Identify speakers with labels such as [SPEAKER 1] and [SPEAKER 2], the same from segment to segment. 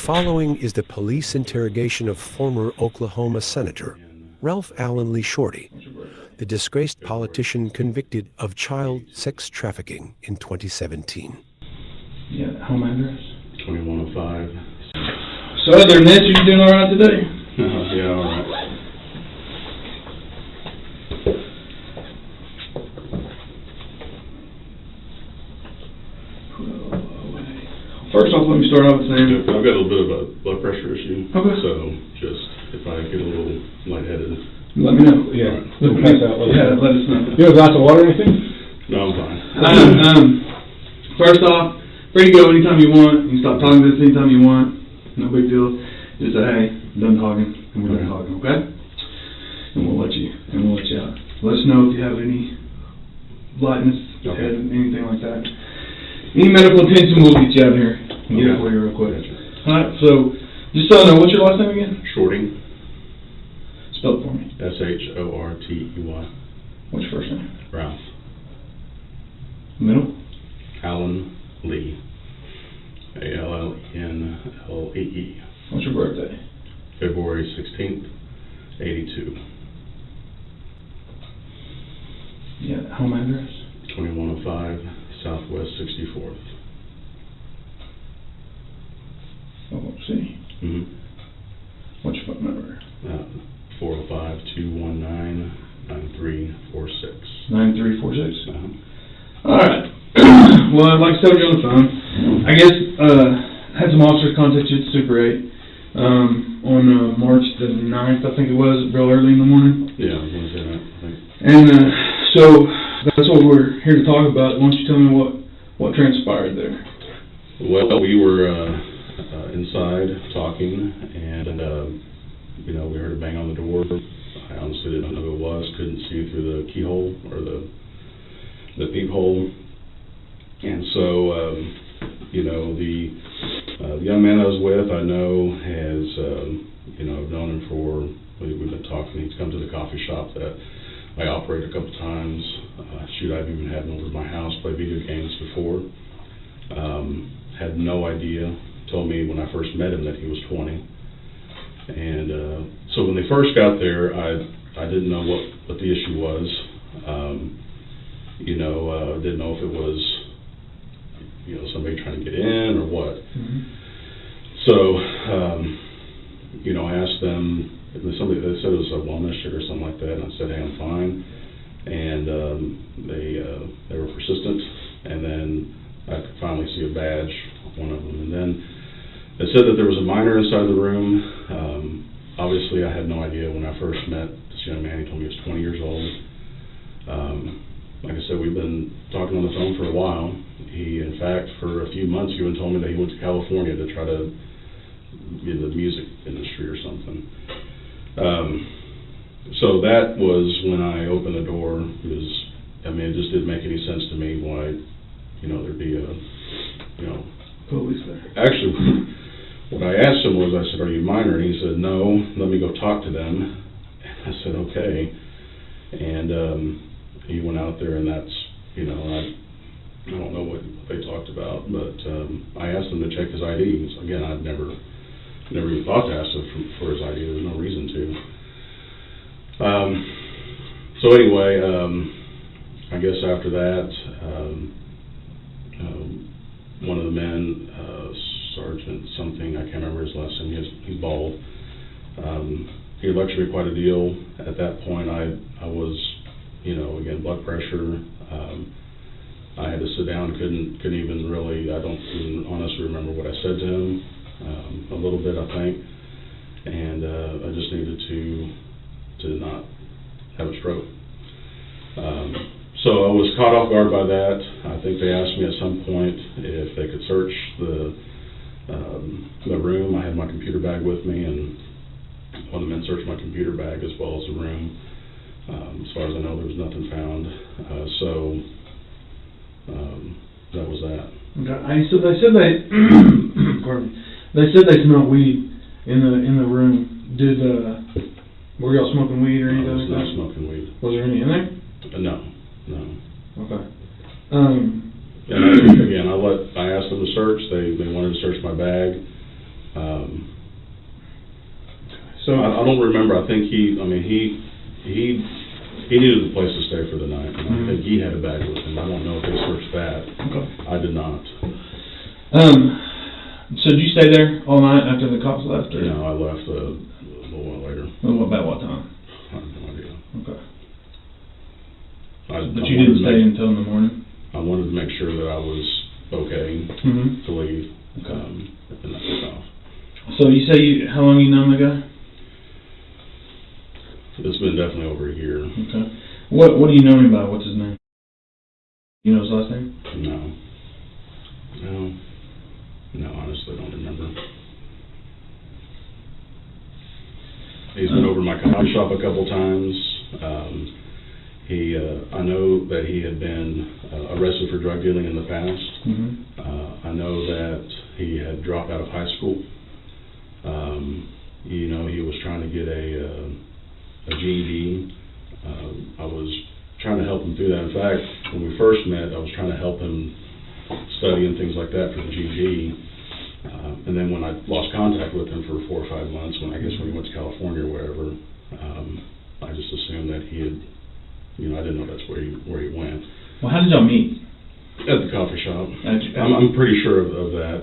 [SPEAKER 1] following is the police interrogation of former Oklahoma Senator Ralph Allen Shortey, the disgraced politician convicted of child sex trafficking in 2017.
[SPEAKER 2] Yeah, home address?
[SPEAKER 3] 2105.
[SPEAKER 2] So other than this, are you doing all right today?
[SPEAKER 3] Yeah, all right.
[SPEAKER 2] First off, let me start off with saying
[SPEAKER 3] I've got a little bit of a blood pressure issue.
[SPEAKER 2] Okay.
[SPEAKER 3] So just if I get a little lightheaded.
[SPEAKER 2] let me know.
[SPEAKER 4] Yeah, we'll pass out.
[SPEAKER 2] Let us know.
[SPEAKER 4] You have a glass of water or anything?
[SPEAKER 3] No, I'm fine.
[SPEAKER 2] First off, free to go anytime you want. You can stop talking to us anytime you want. No big deal. Just say, hey, done talking, and we're done talking, okay? And we'll let you out. Let us know if you have any lightness, head, anything like that. Any medical attention, we'll get you out of here and get it for you real quick. Alright, so, just so I know, what's your last name again?
[SPEAKER 3] Shorty.
[SPEAKER 2] Spell it for me.
[SPEAKER 3] S-H-O-R-T-E-Y.
[SPEAKER 2] What's your first name?
[SPEAKER 3] Ralph.
[SPEAKER 2] Middle?
[SPEAKER 3] Allen Lee. A-L-L-E-N-L-E-E.
[SPEAKER 2] What's your birthday?
[SPEAKER 3] February 16th, 82.
[SPEAKER 2] Yeah, home address?
[SPEAKER 3] 2105 Southwest 64th.
[SPEAKER 2] Oh, see.
[SPEAKER 3] Mm-hmm.
[SPEAKER 2] What's your phone number?
[SPEAKER 3] 405-219-9346.
[SPEAKER 2] 9346.
[SPEAKER 3] Uh-huh.
[SPEAKER 2] Alright. Well, like I said, you're on the phone. I guess, had some officers contact you at Super 8 on March the 9th, I think it was, real early in the morning.
[SPEAKER 3] Yeah, I was going to say that, I think.
[SPEAKER 2] And so that's what we're here to talk about. Why don't you tell me what transpired there?
[SPEAKER 3] Well, we were inside talking, and we heard a bang on the door. I honestly didn't know who it was. Couldn't see through the keyhole or the peephole. And so, the young man I was with, I know has, I've known him for, we've been talking. He's come to the coffee shop that I operate a couple times. I've even had him over to my house, play video games before. Had no idea. Told me when I first met him that he was 20. And so when they first got there, I didn't know what the issue was. Didn't know if it was, somebody trying to get in or what.
[SPEAKER 2] Mm-hmm.
[SPEAKER 3] So, I asked them, they said it was a wellness check or something like that, and I said, hey, I'm fine. And they were persistent, and then I could finally see a badge on one of them. And then they said that there was a minor inside the room. Obviously, I had no idea when I first met this young man. He told me he was 20 years old. Like I said, we've been talking on the phone for a while. He, in fact, for a few months, even told me that he went to California to try to get in the music industry or something. So that was when I opened the door, because, it just didn't make any sense to me why, there'd be
[SPEAKER 2] Police there.
[SPEAKER 3] Actually, what I asked him was, I said, are you minor? And he said, no, let me go talk to them. And I said, okay. And he went out there, and that's, I don't know what they talked about, but I asked him to check his ID. Again, I'd never even thought to ask him for his ID. There was no reason to. So anyway, I guess after that, one of the men, Sergeant something, I can't remember his last name, he's bald. He lectured me quite a deal. At that point, I was, again, blood pressure. I had to sit down, couldn't even really, I don't even honestly remember what I said to him, a little bit, I think. And I just needed to not have a stroke. So I was caught off guard by that. I think they asked me at some point if they could search the room. I had my computer bag with me, and one of the men searched my computer bag as well as the room. As far as I know, there was nothing found. That was that.
[SPEAKER 2] Okay. So they said pardon me. They said they smelled weed in the room. Were y'all smoking weed or anything like that?
[SPEAKER 3] I was not smoking weed.
[SPEAKER 2] Was there any in there?
[SPEAKER 3] No.
[SPEAKER 2] Okay.
[SPEAKER 3] And again, I asked them to search. They wanted to search my bag. I don't remember. I think he needed a place to stay for the night. And I think he had a bag with him. I don't know if they searched that.
[SPEAKER 2] Okay.
[SPEAKER 3] I did not.
[SPEAKER 2] So did you stay there all night after the cops left? Or?
[SPEAKER 3] No, I left a little while later.
[SPEAKER 2] About what time?
[SPEAKER 3] I have no idea.
[SPEAKER 2] Okay.
[SPEAKER 3] But
[SPEAKER 2] you didn't stay until in the morning?
[SPEAKER 3] I wanted to make sure that I was okay to leave.
[SPEAKER 2] Okay.
[SPEAKER 3] And that was off.
[SPEAKER 2] So you say how long you known the guy?
[SPEAKER 3] It's been definitely over a year.
[SPEAKER 2] Okay. What do you know him by? What's his name? You know his last name?
[SPEAKER 3] No, honestly, I don't remember. He's been over to my coffee shop a couple times. I know that he had been arrested for drug dealing in the past. I know that he had dropped out of high school. He was trying to get a GED. I was trying to help him through that. In fact, when we first met, I was trying to help him study and things like that for the GED. And then when I lost contact with him for 4 or 5 months, when he went to California or wherever, I just assumed that he had, I didn't know that's where he went.
[SPEAKER 2] Well, how did y'all meet?
[SPEAKER 3] At the coffee shop. I'm pretty sure of that.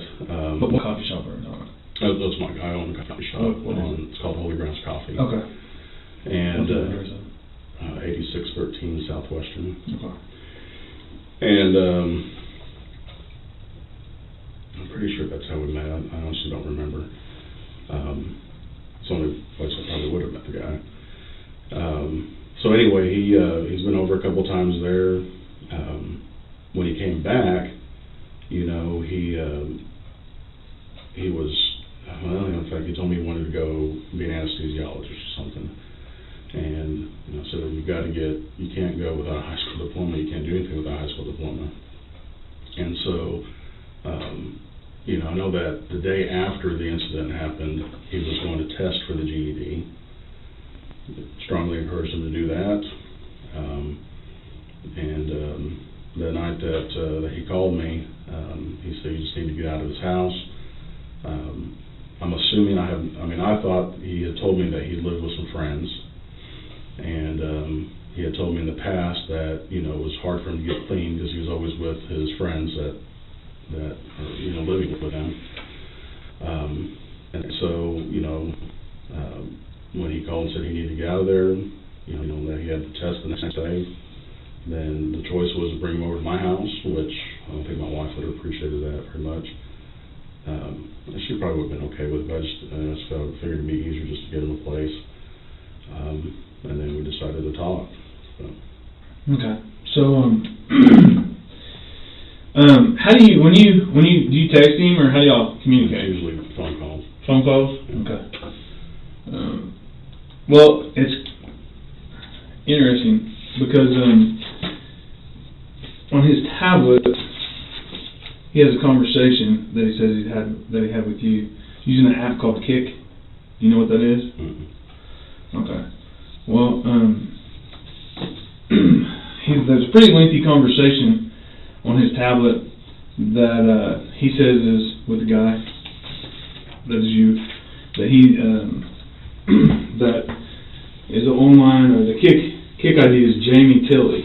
[SPEAKER 2] What coffee shop are you talking about?
[SPEAKER 3] That's my guy. I own a coffee shop. It's called Holy Grounds Coffee.
[SPEAKER 2] Okay.
[SPEAKER 3] And 8613 Southwestern.
[SPEAKER 2] Okay.
[SPEAKER 3] And I'm pretty sure that's how we met. I honestly don't remember. It's the only place I probably would have met the guy. So anyway, he's been over a couple times there. When he came back, he was, in fact, he told me he wanted to go be an anesthesiologist or something. And said, you can't go without a high school diploma. You can't do anything without a high school diploma. And so, I know that the day after the incident happened, he was going to test for the GED. Strongly encouraged him to do that. The night that he called me, he said he just needed to get out of his house. I'm assuming I thought he had told me that he lived with some friends. And he had told me in the past that, it was hard for him to get clean because he was always with his friends that living with him. And so, when he called and said he needed to get out of there, that he had to test the next day, then the choice was to bring him over to my house, which I don't think my wife would have appreciated that very much. She probably would have been okay with it, but I just figured it'd be easier just to get him a place. And then we decided to talk. So.
[SPEAKER 2] Okay. So, how do you do you text him or how do y'all communicate?
[SPEAKER 3] Usually phone calls.
[SPEAKER 2] Phone calls?
[SPEAKER 3] Yeah.
[SPEAKER 2] Okay. Well, it's interesting because on his tablet he has a conversation that he says he had with you using an app called Kick. Do you know what that is?
[SPEAKER 3] Mm-hmm.
[SPEAKER 2] Okay. Well, there's a pretty lengthy conversation on his tablet that he says is with the guy that is you, that he that is online, or the Kick ID is Jamie Tilley,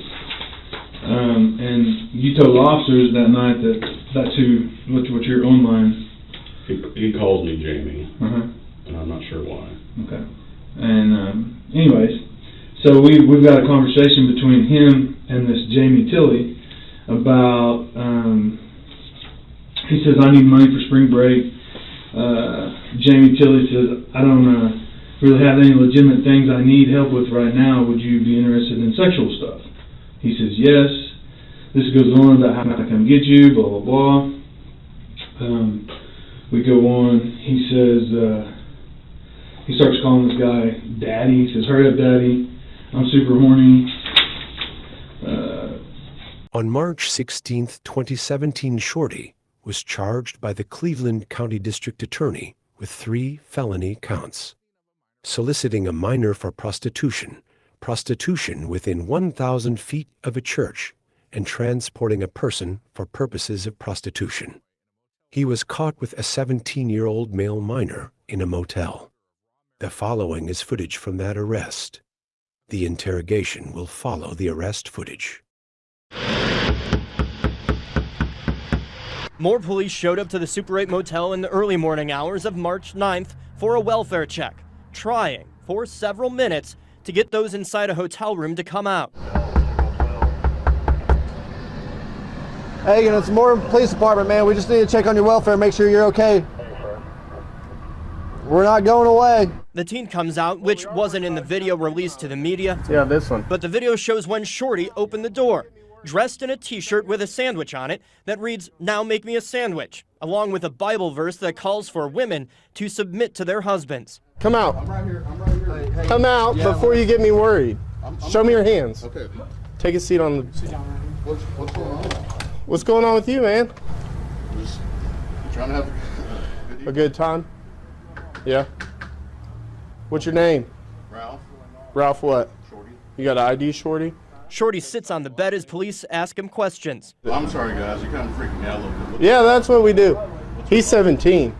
[SPEAKER 2] and you told officers that night that that's what your online.
[SPEAKER 3] He calls me Jamie,
[SPEAKER 2] Uh-huh.
[SPEAKER 3] and I'm not sure why.
[SPEAKER 2] Okay. And anyways, so we've got a conversation between him and this Jamie Tilley about, he says, I need money for spring break. Jamie Tilley says, I don't really have any legitimate things I need help with right now. Would you be interested in sexual stuff? He says, yes. This goes on about how can I come get you, blah, blah, blah. We go on. He says, he starts calling this guy Daddy. He says, hurry up, Daddy. I'm super horny.
[SPEAKER 1] On March 16, 2017, Shortey was charged by the Cleveland County District Attorney with 3 felony counts: soliciting a minor for prostitution, prostitution within 1,000 feet of a church, and transporting a person for purposes of prostitution. He was caught with a 17-year-old male minor in a motel. The following is footage from that arrest. The interrogation will follow the arrest footage.
[SPEAKER 4] More police showed up to the Super 8 motel in the early morning hours of March 9th for a welfare check, trying for several minutes to get those inside a hotel room to come out.
[SPEAKER 5] Hey, it's Moore Police Department, man. We just need to check on your welfare, make sure you're okay. We're not going away.
[SPEAKER 4] The teen comes out, which wasn't in the video released to the media.
[SPEAKER 5] Yeah, this one.
[SPEAKER 4] But the video shows when Shortey opened the door, dressed in a t-shirt with a sandwich on it that reads, "Now make me a sandwich," along with a Bible verse that calls for women to submit to their husbands.
[SPEAKER 5] Come out.
[SPEAKER 6] I'm right here. Hey,
[SPEAKER 5] Come out before you get me worried. Show me your hands.
[SPEAKER 6] Okay.
[SPEAKER 5] Take a seat on the...
[SPEAKER 6] What's going on?
[SPEAKER 5] What's going on with you, man?
[SPEAKER 6] Just trying to have
[SPEAKER 5] A good time? Yeah? What's your name?
[SPEAKER 6] Ralph.
[SPEAKER 5] Ralph what?
[SPEAKER 6] Shortey.
[SPEAKER 5] You got an ID, Shorty?
[SPEAKER 4] Shortey sits on the bed as police ask him questions.
[SPEAKER 6] I'm sorry, guys. You're kind of freaking me out a little bit.
[SPEAKER 5] Yeah, that's what we do. He's 17.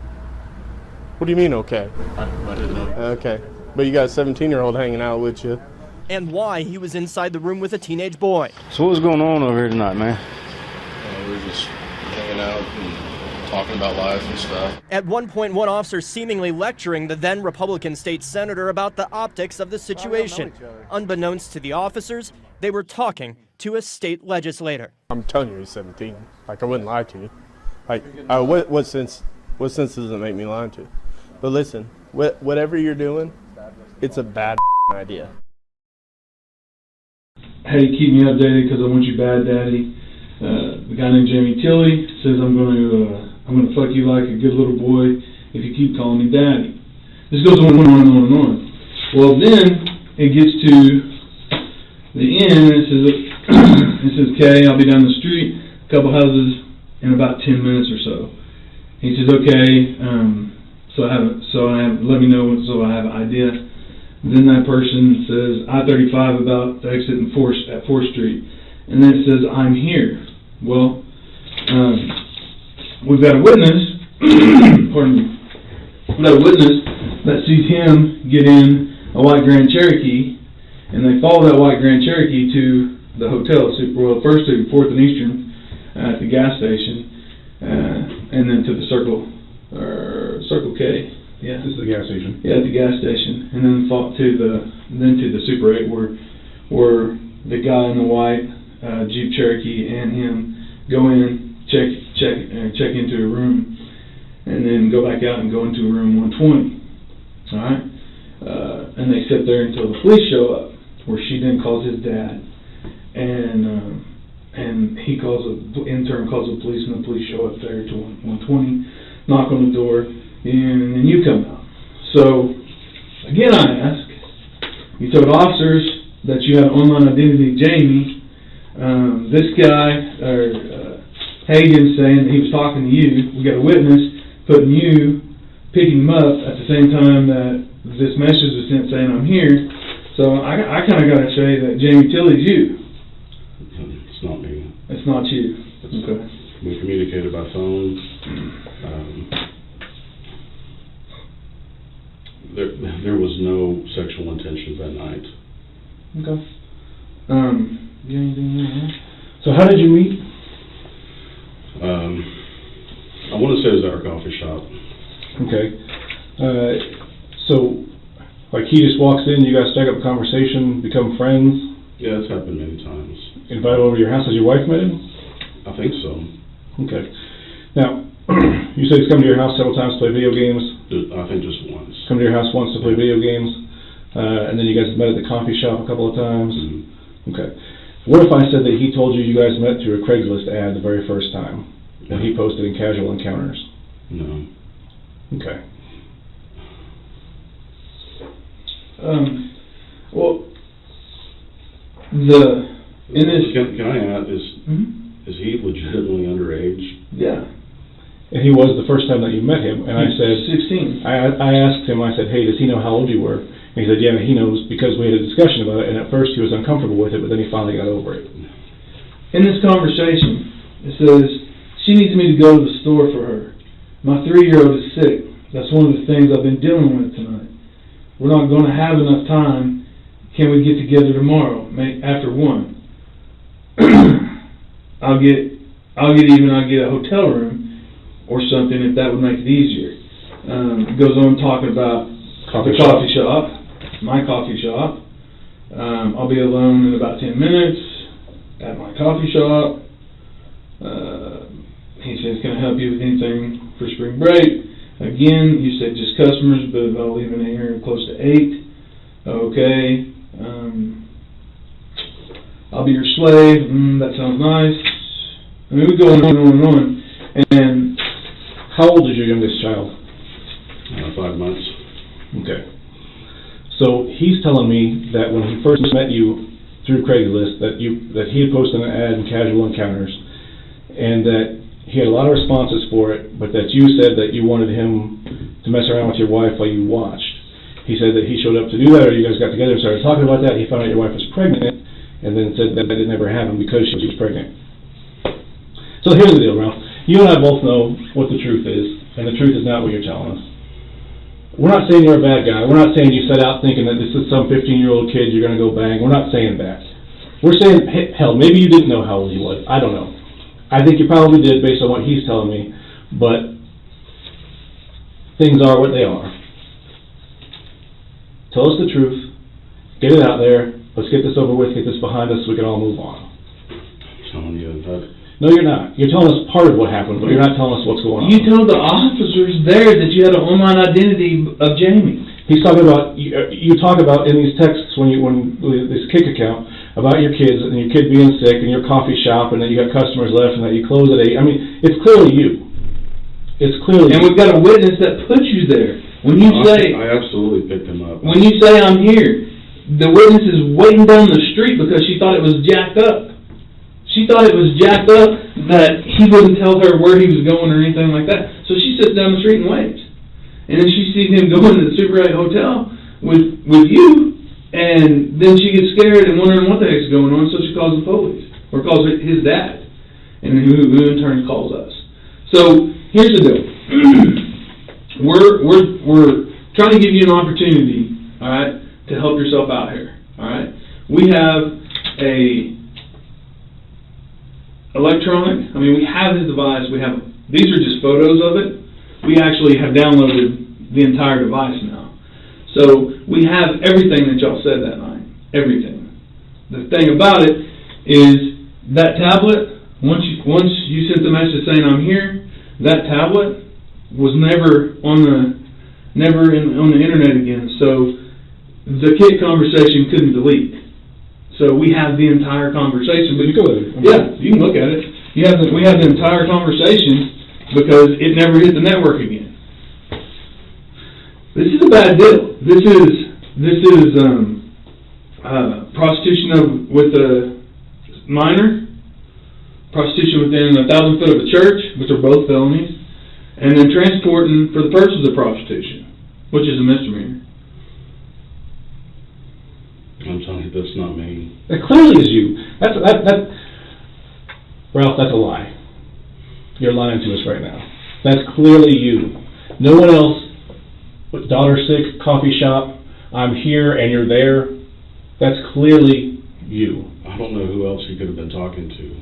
[SPEAKER 5] What do you mean, okay?
[SPEAKER 6] I didn't know.
[SPEAKER 5] Okay. But you got a 17-year-old hanging out with you.
[SPEAKER 4] And why he was inside the room with a teenage boy.
[SPEAKER 7] So what was going on over here tonight, man?
[SPEAKER 6] We were just hanging out and talking about life and stuff.
[SPEAKER 4] At one point, one officer seemingly lecturing the then Republican state senator about the optics of the situation. Unbeknownst to the officers, they were talking to a state legislator.
[SPEAKER 5] I'm telling you, he's 17. Like, I wouldn't lie to you. Like, what sense does it make me lie to? But listen, whatever you're doing, it's a bad idea.
[SPEAKER 2] Hey, keep me updated because I want you bad, Daddy. The guy named Jamie Tilley says I'm gonna fuck you like a good little boy if you keep calling me Daddy. This goes on and on and on and on. Well, then it gets to the end. It says, "Okay, I'll be down the street, a couple houses in about 10 minutes or so." He says, "Okay, let me know so I have an idea." Then that person says, I-35 about to exit at 4th Street. And then it says, "I'm here." Well, we've got a witness, pardon me, we've got a witness that sees him get in a white Grand Cherokee, and they follow that white Grand Cherokee to the hotel, first to 4th and Eastern at the gas station, and then to the Circle K. Yeah,
[SPEAKER 6] This is the gas station.
[SPEAKER 2] Yeah, at the gas station, and then to the Super 8 where the guy in the white Jeep Cherokee and him go in, check into a room, and then go back out and go into room 120. All right, and they sit there until the police show up, where she then calls his dad, and he intern calls the police, and the police show up there to 120, knock on the door. And then you come out. So, again, I ask, you told officers that you had online identity Jamie. This guy, Hagen, saying that he was talking to you. We got a witness picking him up at the same time that this message was sent saying, "I'm here." So I kind of got to say that Jamie Tilley's you.
[SPEAKER 3] It's not me.
[SPEAKER 2] It's not you. Okay.
[SPEAKER 3] We communicated by phone. There was no sexual intention that night.
[SPEAKER 2] Okay. You got anything more? So how did you meet?
[SPEAKER 3] I want to say it was at our coffee shop.
[SPEAKER 8] Okay. So, like, he just walks in, you guys strike up a conversation, become friends,
[SPEAKER 3] Yeah, it's happened many times.
[SPEAKER 8] invite over to your house. Has your wife met him?
[SPEAKER 3] I think so.
[SPEAKER 8] Okay. Now, you said he's come to your house several times to play video games.
[SPEAKER 3] I think just once.
[SPEAKER 8] Come to your house once to play video games, and then you guys met at the coffee shop a couple of times.
[SPEAKER 3] Mhm.
[SPEAKER 8] Okay. What if I said that he told you guys met through a Craigslist ad the very first time, when he posted in Casual Encounters?
[SPEAKER 3] No.
[SPEAKER 8] Okay.
[SPEAKER 2] Well,
[SPEAKER 3] Can I add, is he legitimately underage?
[SPEAKER 2] yeah.
[SPEAKER 8] And he was the first time that you met him, and I said,
[SPEAKER 2] 16.
[SPEAKER 8] I asked him, I said, "Hey, does he know how old you were?" And he said, "Yeah, he knows," because we had a discussion about it, and at first he was uncomfortable with it, but then he finally got over it.
[SPEAKER 2] In this conversation, it says, she needs me to go to the store for her. My 3-year-old is sick. That's one of the things I've been dealing with tonight. we're not going to have enough time. Can we get together tomorrow, after 1? I'll get a hotel room or something if that would make it easier. Goes on talking about the coffee shop, my coffee shop. I'll be alone in about 10 minutes at my coffee shop. He says, can I help you with anything for spring break? Again, you said just customers, but I'll leave in here close to 8. Okay. I'll be your slave. That sounds nice. I mean, we go on and on and on. And
[SPEAKER 8] How old is your youngest child?
[SPEAKER 3] 5 months.
[SPEAKER 8] Okay. So he's telling me that when he first met you through Craigslist, that he had posted an ad in Casual Encounters, and that he had a lot of responses for it, but that you said that you wanted him to mess around with your wife while you watched. He said that he showed up to do that, or you guys got together and started talking about that. He found out your wife was pregnant, and then said that it never happened because she was pregnant. So here's the deal, Ralph. You and I both know what the truth is, and the truth is not what you're telling us. We're not saying you're a bad guy. We're not saying you set out thinking that this is some 15-year-old kid you're going to go bang. We're not saying that. We're saying, hell, maybe you didn't know how old he was. I don't know. I think you probably did based on what he's telling me, but things are what they are. Tell us the truth. Get it out there. Let's get this over with, get this behind us so we can all move on.
[SPEAKER 3] I'm telling you that.
[SPEAKER 8] No, you're not. You're telling us part of what happened, but you're not telling us what's going on.
[SPEAKER 2] you told the officers there that you had an online identity of Jamie.
[SPEAKER 8] He's talking about, you talk about in these texts when this Kick account, about your kids and your kid being sick and your coffee shop and that you got customers left and that you close at 8. I mean, it's clearly you. It's clearly
[SPEAKER 2] And we've got a witness that put you there. When you say,
[SPEAKER 3] I absolutely picked him up.
[SPEAKER 2] when you say I'm here, the witness is waiting down the street because she thought it was jacked up. She thought it was jacked up that he wouldn't tell her where he was going or anything like that. So she sits down the street and waits. And then she sees him going to the Super 8 hotel with you, and then she gets scared and wondering what the heck's going on, so she calls the police, or calls his dad, and who in turn calls us. So here's the deal. We're trying to give you an opportunity, all right, to help yourself out here, all right? We have we have his device, these are just photos of it. We actually have downloaded the entire device now. So we have everything that y'all said that night, everything. The thing about it is that tablet, once you sent the message saying I'm here, that tablet was never on the internet again. So the kid conversation couldn't delete. So we have the entire conversation. But you can look at it. Yeah, you can look at it. We have the entire conversation because it never hit the network again. This is a bad deal. This is prostitution with a minor, prostitution within 1,000 foot of a church, which are both felonies, and then transporting for the purpose of prostitution, which is a misdemeanor.
[SPEAKER 3] I'm telling you, that's not me.
[SPEAKER 8] It clearly is you. Ralph, that's a lie. You're lying to us right now. That's clearly you. No one else. Daughter sick, coffee shop, I'm here and you're there. That's clearly you.
[SPEAKER 3] I don't know who else he could have been talking to.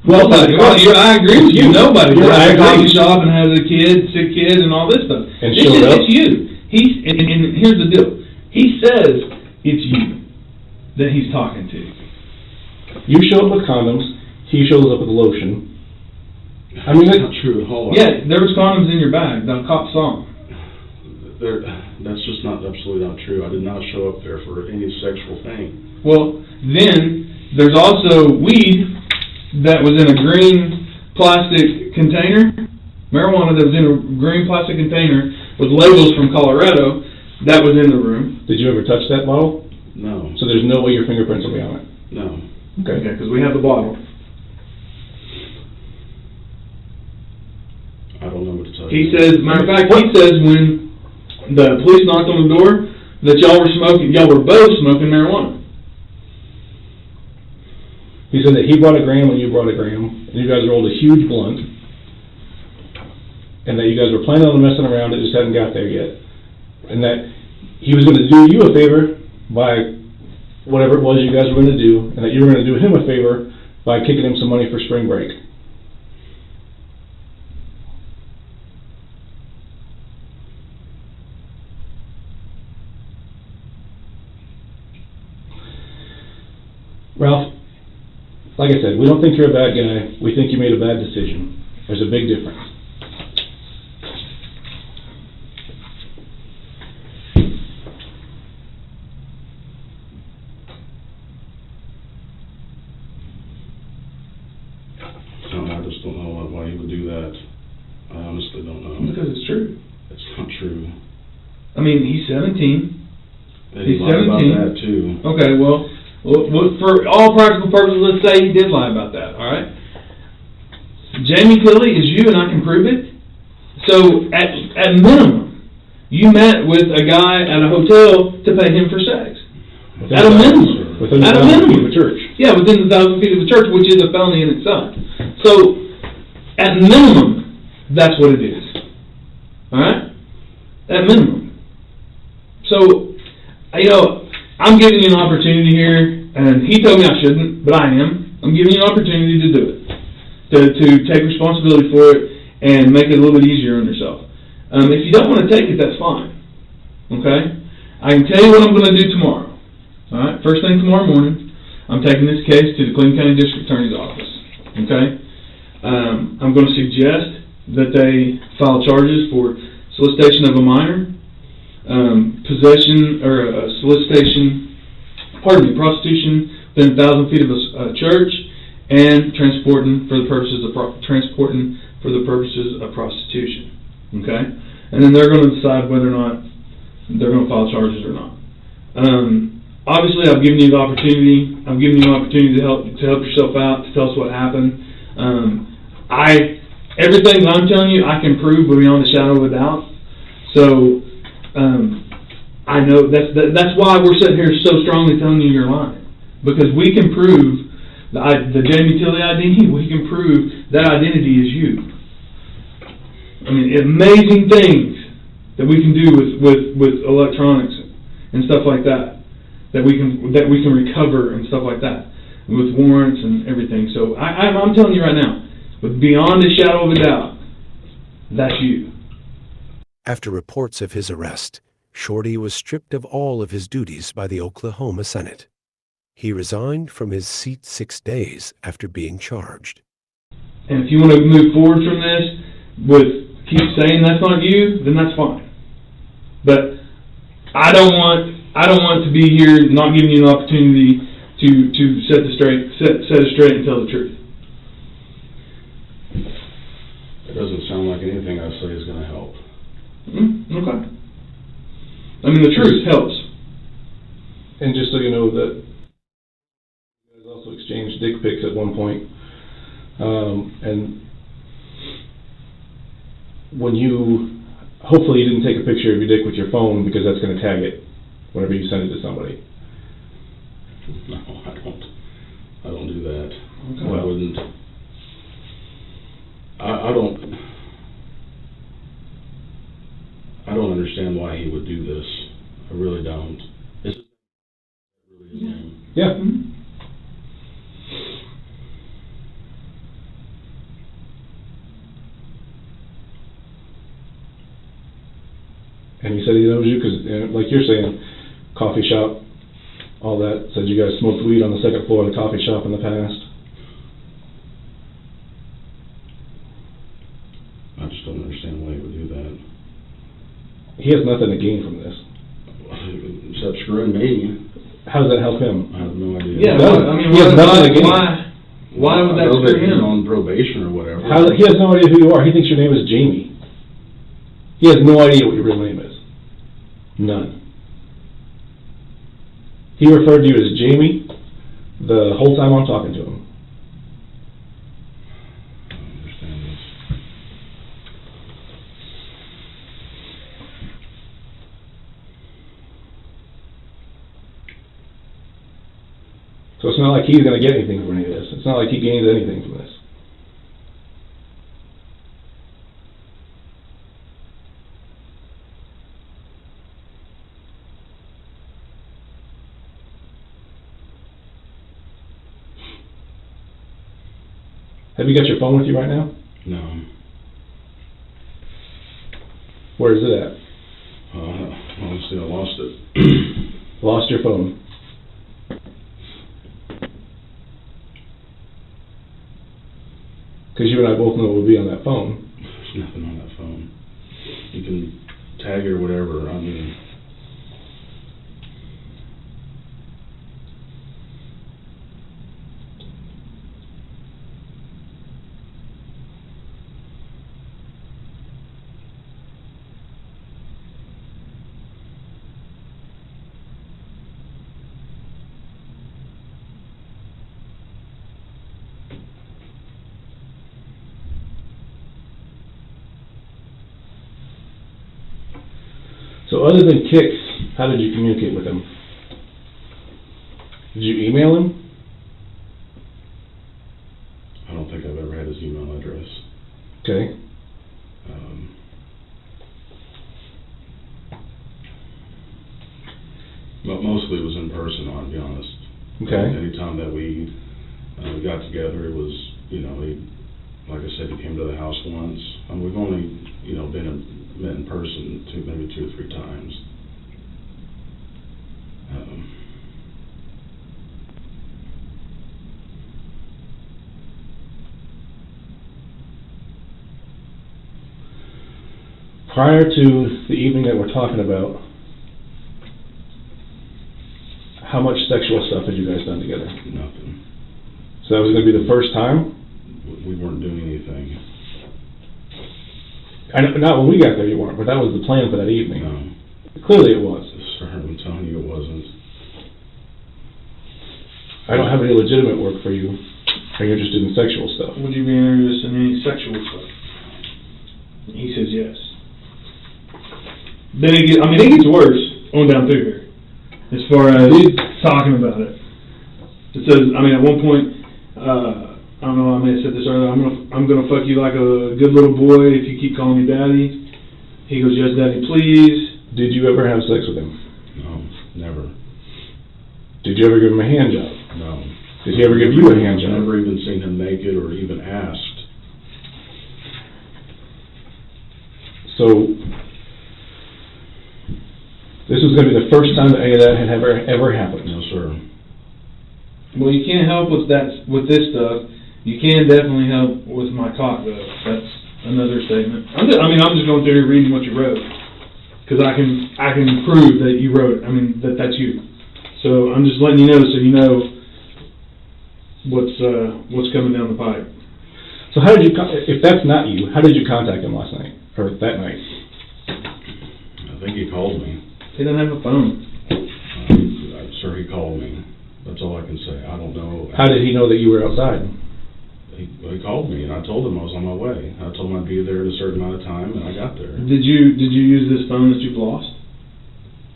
[SPEAKER 2] Nobody. I agree with you. Nobody. You're at a coffee shop and has a sick kid, and all this stuff.
[SPEAKER 8] And showed up.
[SPEAKER 2] It's you. And here's the deal. He says it's you that he's talking to.
[SPEAKER 8] You show up with condoms. He shows up with lotion. I mean,
[SPEAKER 3] that's not true. Hold on.
[SPEAKER 2] Yeah, there was condoms in your bag. The cops saw them.
[SPEAKER 3] That's just absolutely not true. I did not show up there for any sexual thing.
[SPEAKER 2] Well, then there's also weed that was in a green plastic container, marijuana that was in a green plastic container with labels from Colorado that was in the room.
[SPEAKER 8] Did you ever touch that bottle?
[SPEAKER 3] No.
[SPEAKER 8] So there's no way your fingerprints will be on it?
[SPEAKER 3] No.
[SPEAKER 2] Okay, because we have the bottle.
[SPEAKER 3] I don't know what to tell you.
[SPEAKER 2] He says, matter of fact, he says when the police knocked on the door that y'all were both smoking marijuana.
[SPEAKER 8] He said that he brought a gram and you brought a gram, and you guys rolled a huge blunt, and that you guys were planning on messing around, it just hadn't got there yet. And that he was going to do you a favor by whatever it was you guys were going to do, and that you were going to do him a favor by kicking him some money for spring break. Ralph, like I said, we don't think you're a bad guy. We think you made a bad decision. There's a big difference.
[SPEAKER 3] I just don't know why he would do that. I honestly don't know.
[SPEAKER 2] Because it's true.
[SPEAKER 3] It's not true.
[SPEAKER 2] I mean, he's 17.
[SPEAKER 3] And he lied about that too.
[SPEAKER 2] Okay, well, for all practical purposes, let's say he did lie about that, all right? Jamie Tilley is you, and I can prove it. So, at minimum, you met with a guy at a hotel to pay him for sex. At a minimum.
[SPEAKER 8] Within the 1,000 feet of a church.
[SPEAKER 2] Yeah, within the 1,000 feet of a church, which is a felony in itself. So, at minimum, that's what it is. All right? At minimum. So, I'm giving you an opportunity here, and he told me I shouldn't, but I am. I'm giving you an opportunity to do it, to take responsibility for it and make it a little bit easier on yourself. If you don't want to take it, that's fine. Okay? I can tell you what I'm going to do tomorrow. All right? First thing tomorrow morning, I'm taking this case to the Clinton County District Attorney's Office. Okay? I'm going to suggest that they file charges for solicitation of a minor, possession or prostitution within 1,000 feet of a church, and transporting for the purposes of prostitution. Okay, and then they're going to decide whether or not they're going to file charges or not. Obviously, I've given you the opportunity. I'm giving you an opportunity to help yourself out, to tell us what happened. Everything that I'm telling you, I can prove beyond a shadow of a doubt. So. I know that's why we're sitting here so strongly telling you you're lying, because we can prove the Jamie Tilley ID. We can prove that identity is you. I mean, amazing things that we can do with electronics and stuff like that. That we can recover and stuff like that with warrants and everything. So I'm telling you right now, with beyond a shadow of a doubt, that's you.
[SPEAKER 1] After reports of his arrest, Shortey was stripped of all of his duties by the Oklahoma Senate. He resigned from his seat 6 days after being charged.
[SPEAKER 2] And if you want to move forward from this with keep saying that's not you, then that's fine. But I don't want to be here not giving you an opportunity to set it straight and tell the truth.
[SPEAKER 3] It doesn't sound like anything I say is going to help.
[SPEAKER 2] Okay. I mean, the truth helps.
[SPEAKER 8] And just so you know, that you guys also exchanged dick pics at one point. And when hopefully you didn't take a picture of your dick with your phone, because that's going to tag it whenever you send it to somebody.
[SPEAKER 3] No, I don't do that.
[SPEAKER 2] Okay.
[SPEAKER 3] I wouldn't. I don't understand why he would do this. I really don't. Is it really his name?
[SPEAKER 8] Yeah.
[SPEAKER 2] Mm-hmm.
[SPEAKER 8] And he said he knows you because, like you're saying, coffee shop, all that. Said you guys smoked weed on the second floor of the coffee shop in the past.
[SPEAKER 3] I just don't understand why he would do that.
[SPEAKER 8] He has nothing to gain from this.
[SPEAKER 3] Except screwing me.
[SPEAKER 8] How does that help him?
[SPEAKER 3] I have no idea.
[SPEAKER 2] Yeah, I mean,
[SPEAKER 8] he has nothing to gain.
[SPEAKER 2] Why would that
[SPEAKER 3] I know that
[SPEAKER 2] screw
[SPEAKER 3] he's
[SPEAKER 2] him?
[SPEAKER 3] on probation or whatever.
[SPEAKER 8] He has no idea who you are. He thinks your name is Jamie. He has no idea what your real name is. None. He referred to you as Jamie the whole time I'm talking to him.
[SPEAKER 3] I don't understand this.
[SPEAKER 8] So it's not like he's going to get anything from any of this. It's not like he gains anything from this. Have you got your phone with you right now?
[SPEAKER 3] No.
[SPEAKER 8] Where is it at?
[SPEAKER 3] Honestly, I lost it.
[SPEAKER 8] Lost your phone. Because you and I both know what will be on that phone.
[SPEAKER 3] There's nothing on that phone. You can tag it or whatever. I mean,
[SPEAKER 8] So other than kicks, how did you communicate with him? Did you email him?
[SPEAKER 3] I don't think I've ever had his email address.
[SPEAKER 8] Okay.
[SPEAKER 3] But mostly it was in person, I'll be honest.
[SPEAKER 8] Okay.
[SPEAKER 3] Anytime that we got together, it was, like I said, he came to the house once. We've only, met in person maybe 2 or 3 times.
[SPEAKER 8] Prior to the evening that we're talking about, how much sexual stuff had you guys done together?
[SPEAKER 3] Nothing.
[SPEAKER 8] So that was going to be the first time?
[SPEAKER 3] We weren't doing anything.
[SPEAKER 8] Not when we got there you weren't, but that was the plan for that evening.
[SPEAKER 3] No.
[SPEAKER 8] Clearly it was.
[SPEAKER 3] Sir, I'm telling you it wasn't.
[SPEAKER 8] I don't have any legitimate work for you. Are you interested in sexual stuff?
[SPEAKER 2] Would you be interested in any sexual stuff? He says yes. Then it gets worse on down through here, as far as talking about it. It says, at one point, I don't know, I may have said this earlier, I'm gonna fuck you like a good little boy if you keep calling me daddy. He goes, yes, daddy, please.
[SPEAKER 8] Did you ever have sex with him?
[SPEAKER 3] No, never.
[SPEAKER 8] Did you ever give him a hand job?
[SPEAKER 3] No.
[SPEAKER 8] Did he ever give you a hand job?
[SPEAKER 3] I've never even seen him naked or even asked.
[SPEAKER 8] So, this was going to be the first time that any of that had ever happened?
[SPEAKER 3] No, sir.
[SPEAKER 2] Well, you can't help with this stuff. You can definitely help with my cock, though. That's another statement. I'm just going through here reading what you wrote, because I can prove that you wrote it. That's you. So I'm just letting you know, so you know what's coming down the pipe.
[SPEAKER 8] So how did you? If that's not you, how did you contact him last night or that night?
[SPEAKER 3] I think he called me.
[SPEAKER 2] He doesn't have a phone.
[SPEAKER 3] Sir, he called me. That's all I can say. I don't know.
[SPEAKER 8] How did he know that you were outside?
[SPEAKER 3] He called me, and I told him I was on my way. I told him I'd be there at a certain amount of time, and I got there.
[SPEAKER 2] Did you use this phone that you've lost?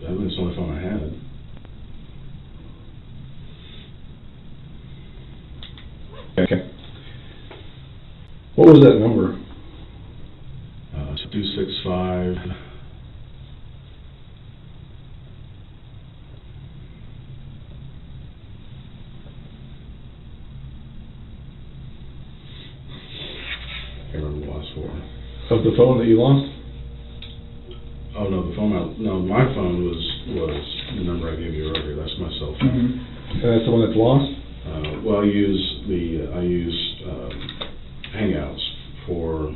[SPEAKER 3] It's the only phone I had.
[SPEAKER 8] Okay. What was that number?
[SPEAKER 3] 265. I can't remember the last four.
[SPEAKER 8] Of the phone that you lost?
[SPEAKER 3] Oh no, my phone was the number I gave you earlier. That's my cell phone.
[SPEAKER 2] Mm-hmm.
[SPEAKER 8] And that's the one that's lost?
[SPEAKER 3] Well, I use Hangouts for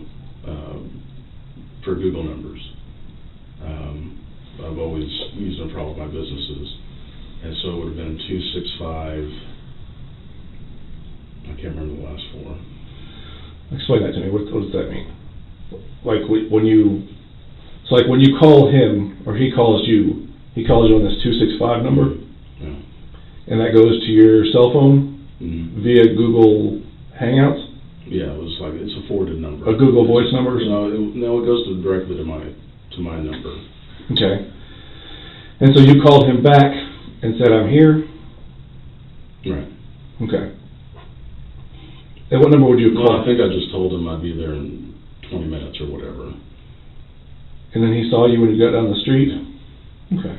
[SPEAKER 3] Google numbers. I've always used them for all of my businesses, and so it would have been 265. I can't remember the last four.
[SPEAKER 8] Explain that to me. What does that mean? Like when you call him or he calls you on this 265 number,
[SPEAKER 3] Yeah.
[SPEAKER 8] and that goes to your cell phone via Google Hangouts.
[SPEAKER 3] Yeah, it's a forwarded number.
[SPEAKER 8] A Google Voice number?
[SPEAKER 3] No, it goes directly to my number.
[SPEAKER 8] Okay. And so you called him back and said, I'm here?
[SPEAKER 3] Right.
[SPEAKER 8] Okay. And what number would you call?
[SPEAKER 3] Well, I think I just told him I'd be there in 20 minutes or whatever.
[SPEAKER 8] And then he saw you when you got down the street? Okay.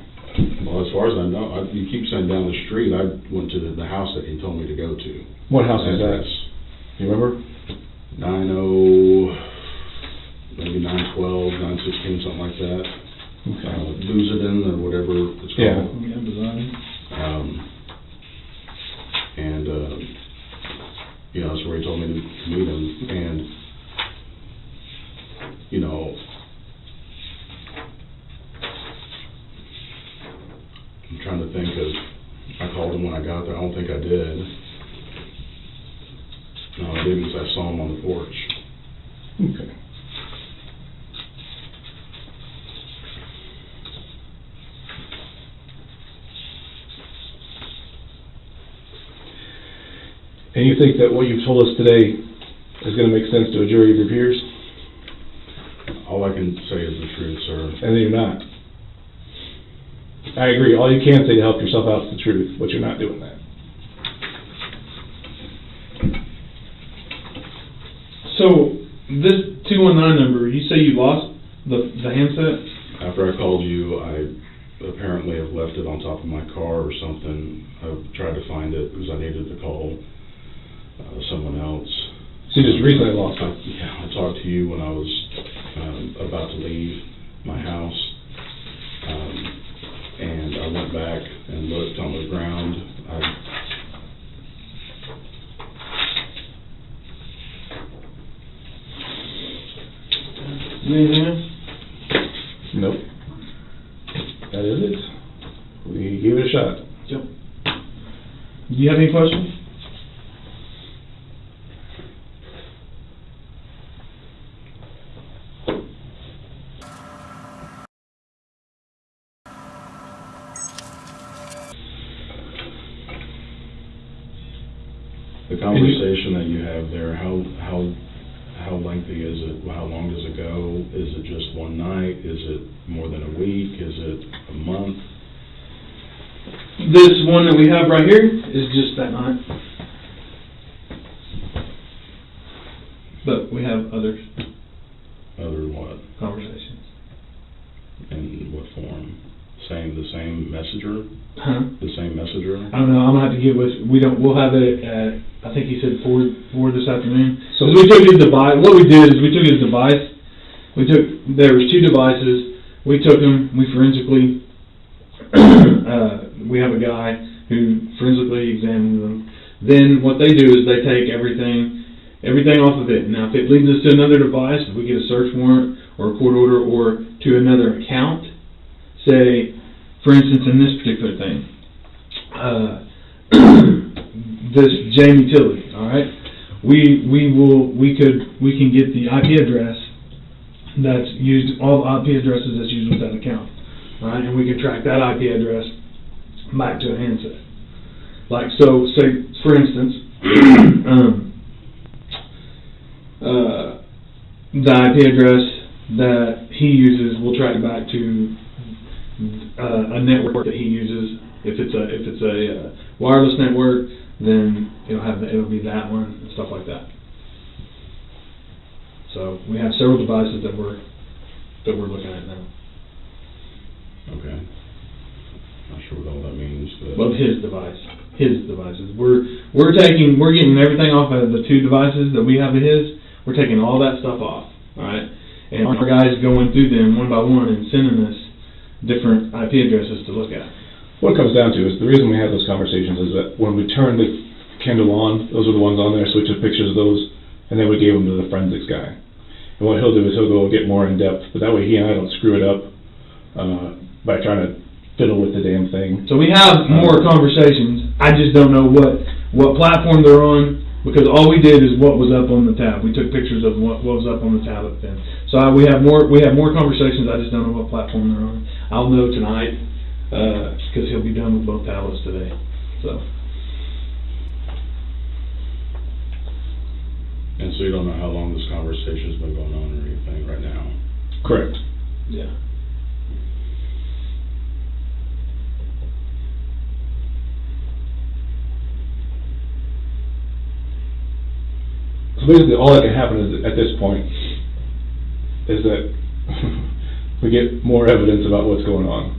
[SPEAKER 3] Well, as far as I know, you keep saying down the street, I went to the house that he told me to go to.
[SPEAKER 8] What house is
[SPEAKER 3] Address.
[SPEAKER 8] that? You remember?
[SPEAKER 3] maybe 912, 916, something like that.
[SPEAKER 8] Okay.
[SPEAKER 3] Lucidin or whatever it's called.
[SPEAKER 8] Yeah.
[SPEAKER 3] And that's where he told me to meet him. And, I'm trying to think of, I called him when I got there. I don't think I did. No, I didn't, because I saw him on the porch.
[SPEAKER 8] Okay. And you think that what you've told us today is going to make sense to a jury of your peers?
[SPEAKER 3] All I can say is the truth, sir.
[SPEAKER 8] And then you're not. I agree. All you can say to help yourself out is the truth, but you're not doing that.
[SPEAKER 2] So, this 219 number, you say you lost the handset?
[SPEAKER 3] After I called you, I apparently have left it on top of my car or something. I tried to find it because I needed to call someone else.
[SPEAKER 8] So you just recently lost it?
[SPEAKER 3] Yeah, I talked to you when I was about to leave my house. And I went back and looked on the ground.
[SPEAKER 2] Anything else?
[SPEAKER 8] Nope. That is it. We gave it a shot.
[SPEAKER 2] Yep. Do you have any questions?
[SPEAKER 3] The conversation that you have there, how lengthy is it? How long does it go? Is it just one night? Is it more than a week? Is it a month?
[SPEAKER 2] This one that we have right here is just that night. But we have others.
[SPEAKER 3] Other what?
[SPEAKER 2] Conversations.
[SPEAKER 3] In what form? The same messenger?
[SPEAKER 2] Huh?
[SPEAKER 3] The same messenger?
[SPEAKER 2] I don't know. I'm gonna have to get with. We'll have it at. I think he said 4 this afternoon.
[SPEAKER 8] So
[SPEAKER 2] we took his device. What we did is we took his device. There was 2 devices. We took them. We forensically. We have a guy who forensically examines them. Then what they do is they take everything off of it. Now, if it leads us to another device, if we get a search warrant or a court order or to another account, say, for instance, in this particular thing, this Jamie Tilley, all right, we can get the IP address that's used, all the IP addresses that's used with that account, all right, and we can track that IP address back to a handset. Like, so, say, for instance, the IP address that he uses will track back to a network that he uses. If it's a wireless network, then it'll be that one and stuff like that. So we have several devices that we're looking at now.
[SPEAKER 3] Okay. Not sure what all that means, but
[SPEAKER 2] Well, his devices. We're getting everything off of the 2 devices that we have of his. We're taking all that stuff off, all right? And our guys going through them one by one and sending us different IP addresses to look at.
[SPEAKER 8] What it comes down to is the reason we have those conversations is that when we turned the Kindle on, those are the ones on there, so we took pictures of those, and then we gave them to the forensics guy. And what he'll do is he'll go get more in depth, but that way he and I don't screw it up by trying to fiddle with the damn thing.
[SPEAKER 2] So we have more conversations. I just don't know what platform they're on, because all we did is what was up on the tab. We took pictures of what was up on the tablet then. So we have more conversations. I just don't know what platform they're on. I'll know tonight because he'll be done with both tablets today. So.
[SPEAKER 3] And so you don't know how long this conversation's been going on or anything right now?
[SPEAKER 8] Correct.
[SPEAKER 2] Yeah.
[SPEAKER 8] So basically, all that can happen is, at this point is that we get more evidence about what's going on.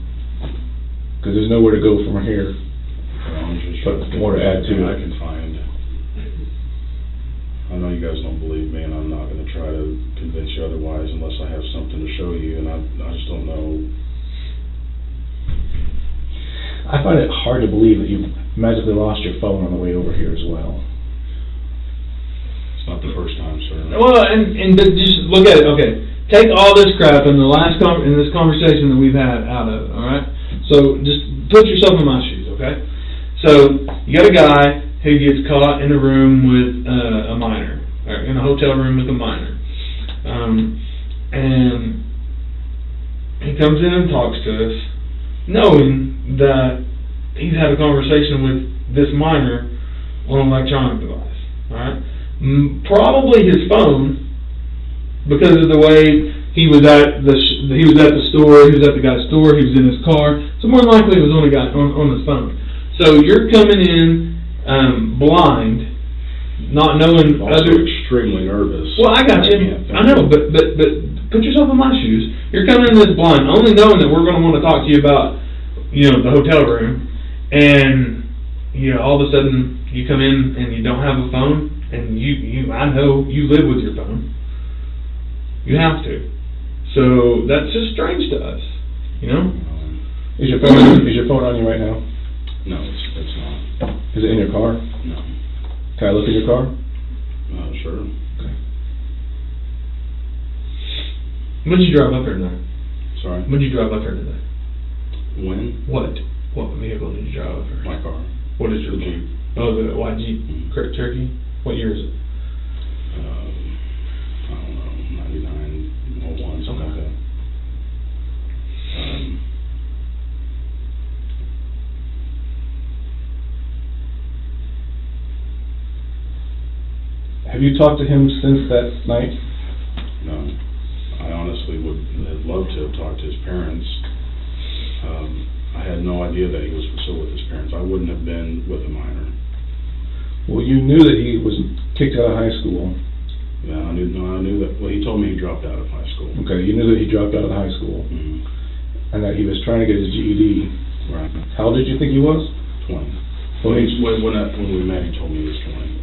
[SPEAKER 8] Because there's nowhere to go from here.
[SPEAKER 3] Well, I'm just
[SPEAKER 8] But more to add to
[SPEAKER 3] I
[SPEAKER 8] it.
[SPEAKER 3] can find. I know you you guys don't believe me, and I'm not going to try to convince you otherwise unless I have something to show you, and I just don't know.
[SPEAKER 8] I find it hard to believe that you magically lost your phone on the way over here as well.
[SPEAKER 3] It's not the first time, sir.
[SPEAKER 2] Well, and just look at it. Okay, take all this crap in this conversation that we've had out of it. All right. So just put yourself in my shoes. Okay. So you got a guy who gets caught in a room with a minor, or in a hotel room with a minor, and he comes in and talks to us, knowing that he's had a conversation with this minor on an electronic device. All right. Probably his phone, because of the way he was at the store, he was at the guy's store, he was in his car, so more than likely it was on his phone. So you're coming in blind, not knowing
[SPEAKER 3] Also extremely nervous.
[SPEAKER 2] Well, I got you. I know, but put yourself in my shoes. You're coming in this blind, only knowing that we're going to want to talk to you about, the hotel room, and all of a sudden you come in and you don't have a phone, and I know you live with your phone. You have to. So that's just strange to us,
[SPEAKER 8] Is your phone on you right now?
[SPEAKER 3] No, it's not.
[SPEAKER 8] Is it in your car?
[SPEAKER 3] No.
[SPEAKER 8] Can I look at your car?
[SPEAKER 3] Sure.
[SPEAKER 8] Okay.
[SPEAKER 2] When did you drive up here today?
[SPEAKER 3] Sorry?
[SPEAKER 2] When did you drive up here today?
[SPEAKER 3] When?
[SPEAKER 2] What vehicle did you drive up here?
[SPEAKER 3] My car.
[SPEAKER 2] What is your
[SPEAKER 3] The Jeep.
[SPEAKER 2] Oh, the white Jeep Cherokee? What year is it?
[SPEAKER 3] I don't know, 99, 01, something like that.
[SPEAKER 8] Have you talked to him since that night?
[SPEAKER 3] No. I honestly would have loved to have talked to his parents. I had no idea that he was still with his parents. I wouldn't have been with a minor.
[SPEAKER 8] Well, you knew that he was kicked out of high school.
[SPEAKER 3] Yeah, I knew that. Well, he told me he dropped out of high school.
[SPEAKER 8] Okay, you knew that he dropped out of high school, and that he was trying to get his GED.
[SPEAKER 3] Right.
[SPEAKER 8] How old did you think he was?
[SPEAKER 3] 20.
[SPEAKER 8] Well,
[SPEAKER 3] When we met, he told me he was 20.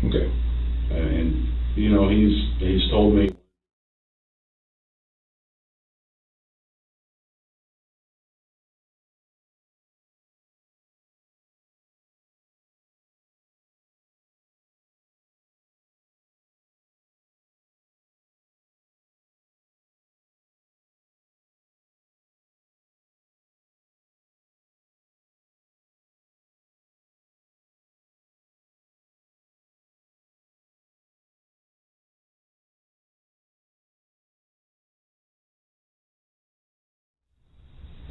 [SPEAKER 8] Okay.
[SPEAKER 3] And he's told me.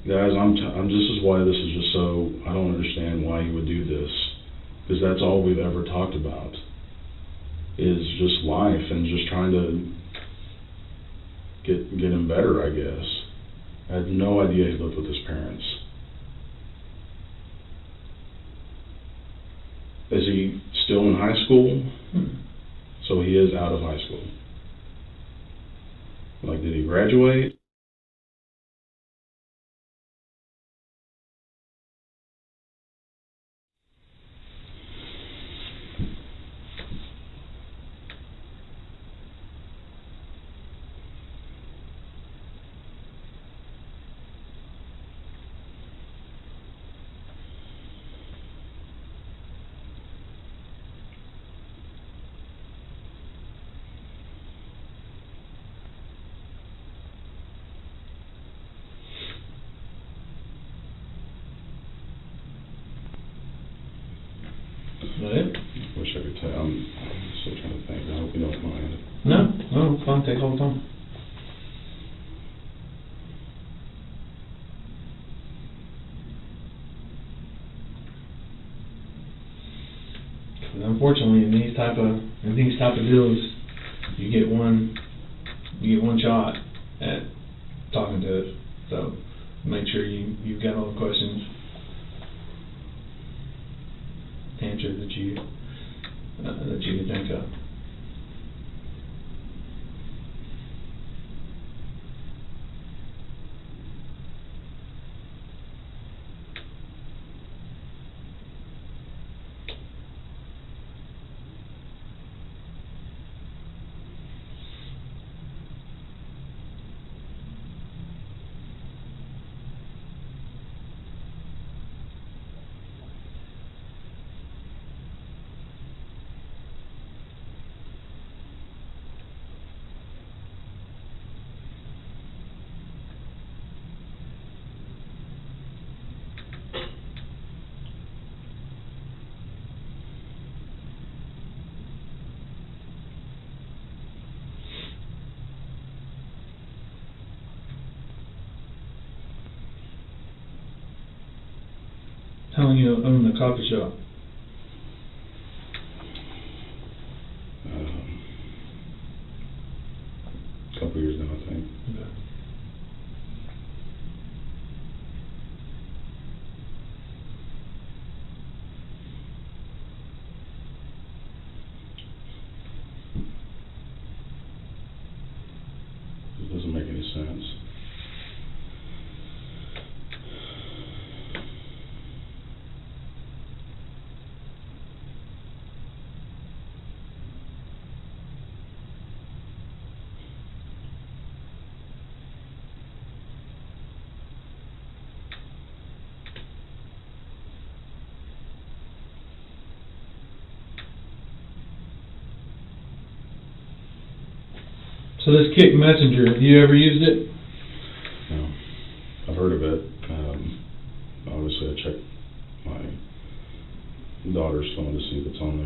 [SPEAKER 3] Guys, this is why this is just so, I don't understand why he would do this. Because that's all we've ever talked about. Is just life and just trying to get him better, I guess. I had no idea he lived with his parents. Is he still in high school? So he is out of high school. Like, did he graduate? Wish I could tell. I'm still trying to think. I hope you don't mind.
[SPEAKER 2] No, it's fine. Take all the time. Unfortunately, in these type of deals, you get one shot at talking to us. So make sure you've got all the questions answered that you can think of. How long you own the coffee shop?
[SPEAKER 3] A couple years now, I think.
[SPEAKER 2] Okay.
[SPEAKER 3] It doesn't make any sense.
[SPEAKER 2] So this Kick Messenger, have you ever used it?
[SPEAKER 3] No. I've heard of it. Obviously, I checked my daughter's phone to see if it's on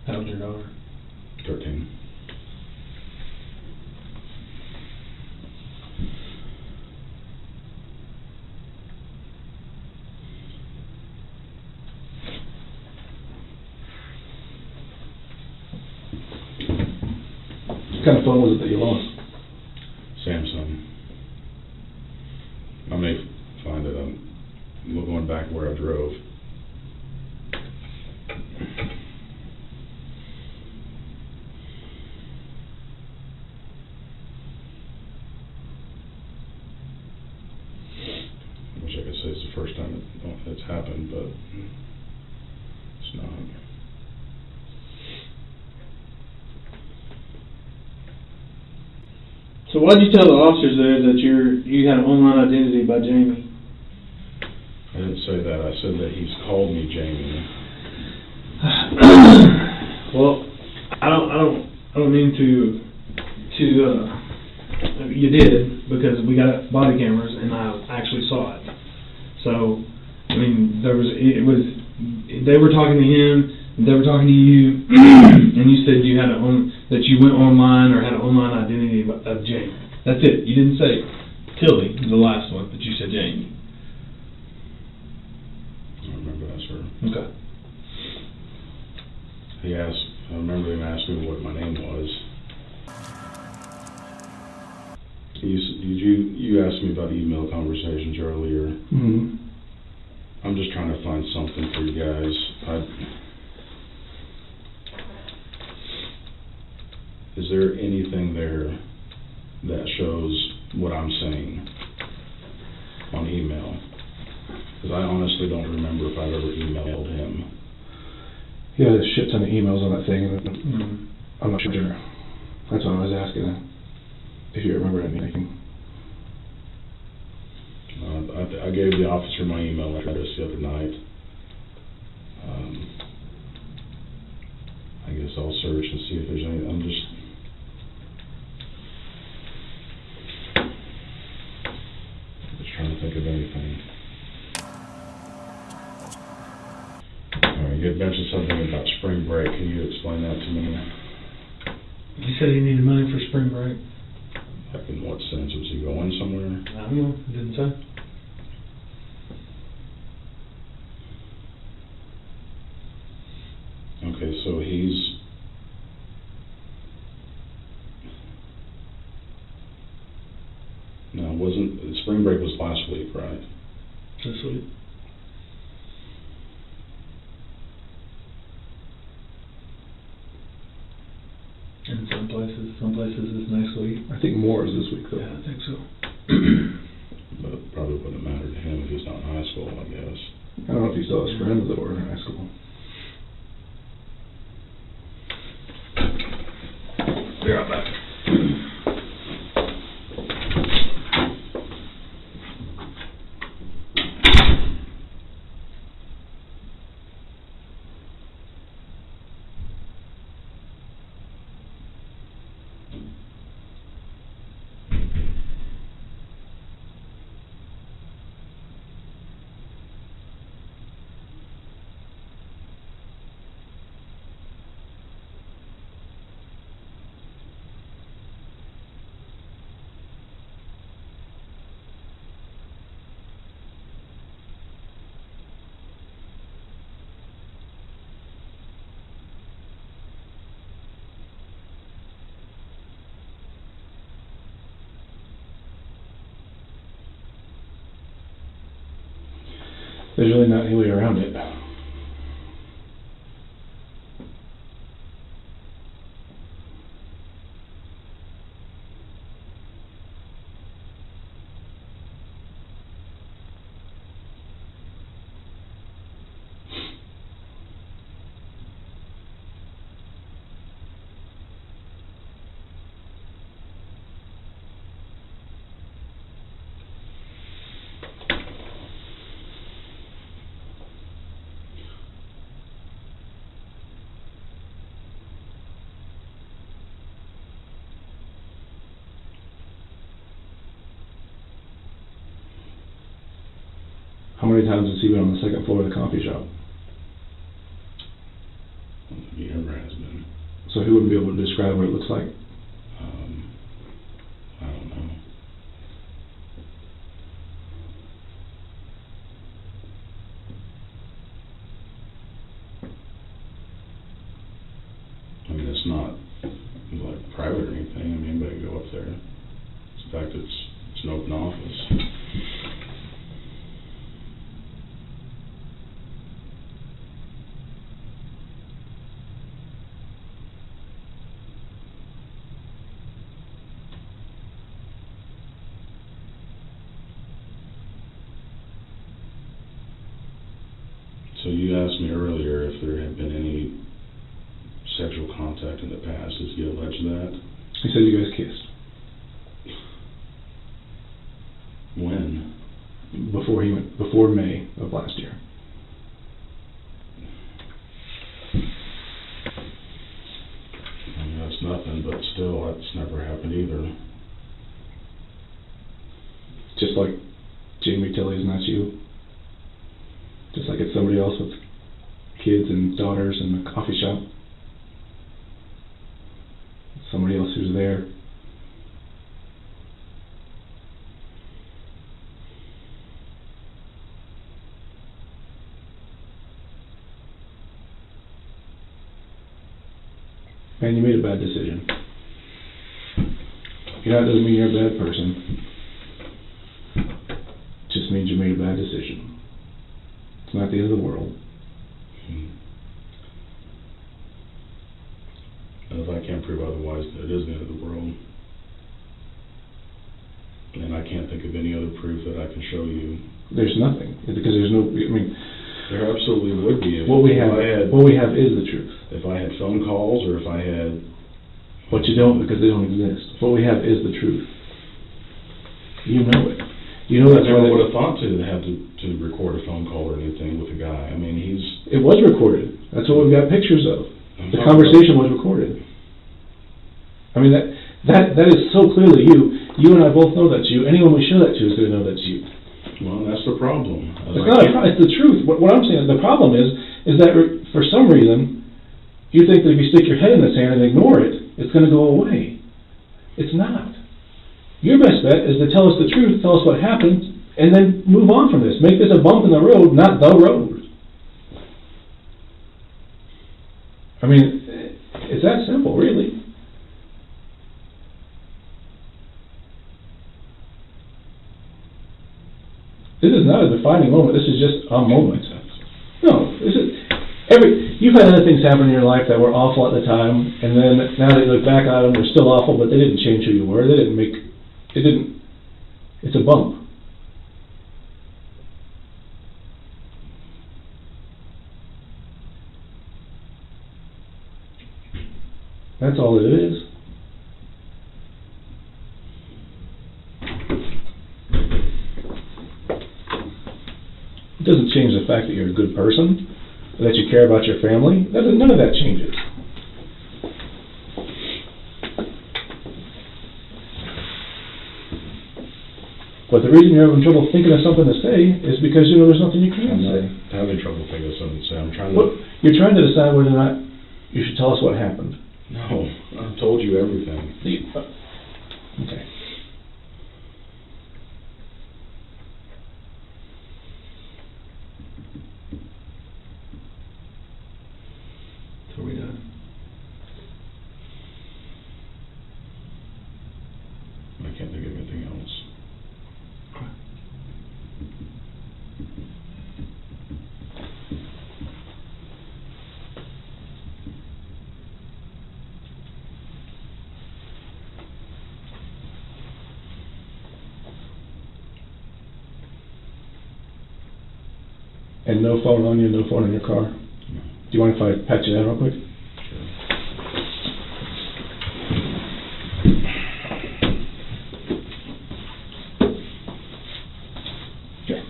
[SPEAKER 3] there.
[SPEAKER 2] How's your daughter?
[SPEAKER 3] 13.
[SPEAKER 8] What kind of phone was it that you lost?
[SPEAKER 3] Samsung. I may find it. I'm going back where I drove. I wish I could say it's the first time it's happened, but it's not.
[SPEAKER 2] So why did you tell the officers there that you had an online identity by Jamie?
[SPEAKER 3] I didn't say that. I said that he's called me Jamie.
[SPEAKER 2] Well, I don't mean to you did, because we got body cameras and I actually saw it. So, I mean, they were talking to him, they were talking to you, and you said you had that you went online or had an online identity of Jamie. That's it. You didn't say Tilly, the last one, but you said Jamie.
[SPEAKER 3] I remember that, sir.
[SPEAKER 2] Okay.
[SPEAKER 3] I remember him asking me what my name was. You asked me about email conversations earlier.
[SPEAKER 8] Mm-hmm.
[SPEAKER 3] I'm just trying to find something for you guys. Is there anything there that shows what I'm saying on email? Because I honestly don't remember if I've ever emailed him.
[SPEAKER 8] He had a shit ton of emails on that thing, and I'm not sure. That's why I was asking if you remember anything.
[SPEAKER 3] I gave the officer my email address the other night. I guess I'll search and see if there's any. I'm just trying to think of anything. You had mentioned something about spring break. Can you explain that to me?
[SPEAKER 2] You said he needed money for spring break.
[SPEAKER 3] Like, in what sense? Was he going somewhere?
[SPEAKER 2] I don't know. It didn't say.
[SPEAKER 3] Okay, so he's... No, spring break was last week, right?
[SPEAKER 2] This week. In some places it's next week.
[SPEAKER 8] I think more is this week, though.
[SPEAKER 2] Yeah, I think so.
[SPEAKER 3] But it probably wouldn't matter to him if he's not in high school, I guess.
[SPEAKER 8] I don't know if he saw his friends that were in high school.
[SPEAKER 2] Be right back.
[SPEAKER 8] There's really not any way around it. How many times has he been on the second floor of the coffee shop?
[SPEAKER 3] He never has been.
[SPEAKER 8] So he wouldn't be able to describe what it looks like?
[SPEAKER 3] I don't know. I mean, it's not like private or anything. I mean, anybody can go up there. It's the fact that it's an open office. So you asked me earlier if there had been any sexual contact in the past. Does he allege that?
[SPEAKER 8] He said you guys kissed.
[SPEAKER 3] When?
[SPEAKER 8] Before May of last year.
[SPEAKER 3] I mean, that's nothing, but still, that's never happened either.
[SPEAKER 8] Just like Jamie Tilley's not you. Just like it's somebody else with kids and daughters in a coffee shop. Somebody else who's there. Man, you made a bad decision. You know, it doesn't mean you're a bad person. It just means you made a bad decision. It's not the end of the world.
[SPEAKER 3] And if I can't prove otherwise, that it is the end of the world. And I can't think of any other proof that I can show you.
[SPEAKER 8] There's nothing, because there's no, I mean...
[SPEAKER 3] There absolutely would be.
[SPEAKER 8] What we have is the truth.
[SPEAKER 3] If I had phone calls, or if I had...
[SPEAKER 8] But you don't, because they don't exist. What we have is the truth. You know it. You know
[SPEAKER 3] I
[SPEAKER 8] that's
[SPEAKER 3] never
[SPEAKER 8] why
[SPEAKER 3] would have thought to have to record a phone call or anything with a guy. I mean,
[SPEAKER 8] It was recorded. That's what we've got pictures of. The conversation was recorded. I mean, that is so clearly you. You and I both know that's you. Anyone we show that to is going to know that's you.
[SPEAKER 3] Well, that's the problem.
[SPEAKER 8] It's not a problem. It's the truth. What I'm saying is the problem is that for some reason you think that if you stick your head in the sand and ignore it, it's going to go away. It's not. Your best bet is to tell us the truth, tell us what happened, and then move on from this. Make this a bump in the road, not the road. I mean, it's that simple, really. This is not a defining moment. This is just a moment. No, this is you've had other things happen in your life that were awful at the time, and then now that you look back at them, they're still awful, but they didn't change who you were. It's a bump. That's all it is. It doesn't change the fact that you're a good person, that you care about your family. None of that changes. But the reason you're having trouble thinking of something to say is because you know there's nothing you can say.
[SPEAKER 3] I'm having trouble thinking of something to say. I'm trying to...
[SPEAKER 8] Well, you're trying to decide whether or not you should tell us what happened.
[SPEAKER 3] No, I've told you everything.
[SPEAKER 8] Okay.
[SPEAKER 2] So are we done?
[SPEAKER 3] I can't think of anything else.
[SPEAKER 8] And no phone on you, no phone in your car? Do you mind if I pat you down real quick? Sure.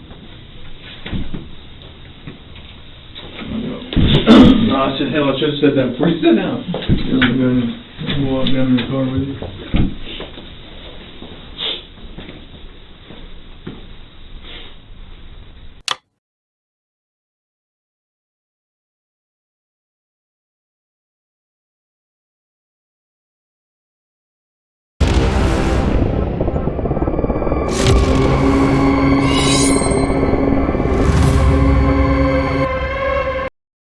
[SPEAKER 2] No, I said, hell, I should have said that before you sat down. We'll walk down in the car with you.